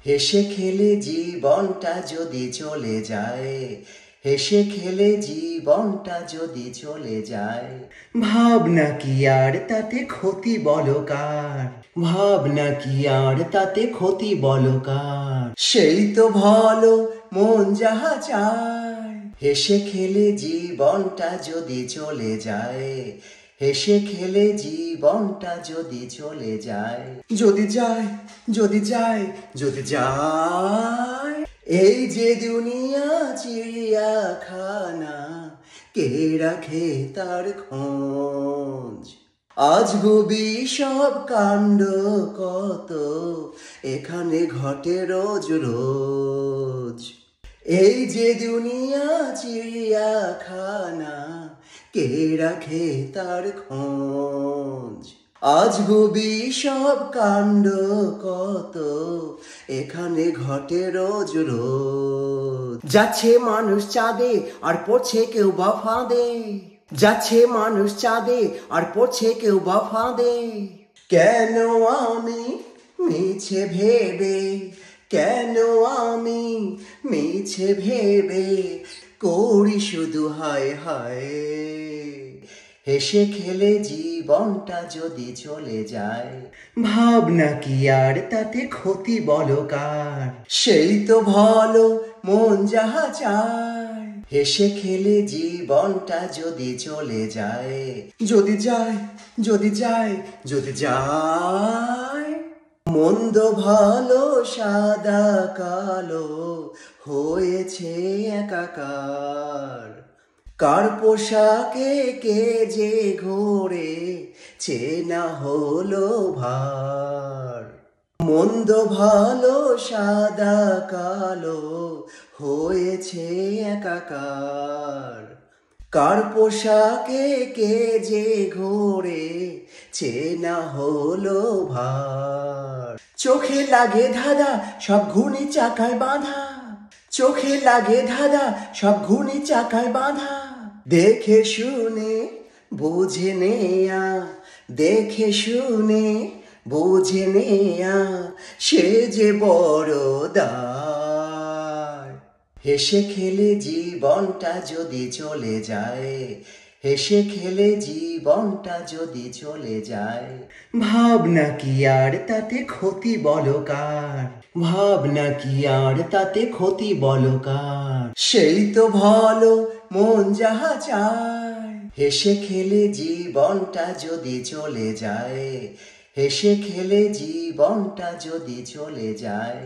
হেসে খেলে জীবনটা যদি চলে যায়, হেসে খেলে জীবনটা যদি চলে যায়, ভাবনা কি আর তাতে ক্ষতি বলো কার, ভাবনা কি আর তাতে ক্ষতি বলো কার, সেই তো ভালো মন যাহা চায়। হেসে খেলে জীবনটা যদি চলে যায়, হেসে খেলে জীবনটা যদি চলে যায়, যদি যায়, যদি যায়, যদি যায়, এই যে দুনিয়া চিড়িয়াখানা, কে রাখে তার খোঁজ? আজগুবি সব কাণ্ড কত এখানে ঘটে রোজ রোজ। এই যে দুনিয়া চিড়িয়াখানা, কে রাখে তার খোঁজ? আজগুবি সব কাণ্ড কত এখানে ঘটে রোজ রোজ। যাচ্ছে মানুষ চাঁদে আর পড়ছে কেউ বা ফাঁদে, যাচ্ছে মানুষ চাঁদে আর পড়ছে কেউ বা ফাঁদে। কেন আমি মিছে ভেবে, কেন আমি মিছে ভেবে করি শুধু হায় হায়। হেসে খেলে জীবনটা যদি চলে যায়, ভাবনা কি আর তাতে ক্ষতি বলো কার, সেই তো ভালো মন যাহা চায়। হেসে খেলে জীবনটা যদি চলে যায়, যদি যায়, যদি যায়, যদি যায়, মন্দ ভালো সাদা কালো হয়েছে একাকার। কার পোশাকে কে যে ঘোরে চেনা হলো ভার। মন্দ ভালো সাদা কালো হয়েছে একাকার। কার পোশাকে কে যে ঘোরে চেনা হলো ভার। চোখে লাগে ধাঁধা সব ঘূর্ণি চাকায় বাঁধা, চোখে লাগে ধাঁধা সব ঘূর্ণি চাকায় বাঁধা। দেখে শুনে বুঝে নেয়া, দেখে শুনে বুঝে নেয়া, সে যে বড় দায়। হেসে খেলে জীবনটা যদি চলে যায়, হেসে খেলে জীবনটা যদি চলে যায়, ভাবনা কি আর তাতে ক্ষতি বলো কার, ভাবনা কি আর তাতে ক্ষতি বলো কার, সেই তো ভালো মন যাহা চায়। হেসে খেলে জীবনটা যদি চলে যায়, হেসে খেলে জীবনটা যদি চলে যায়।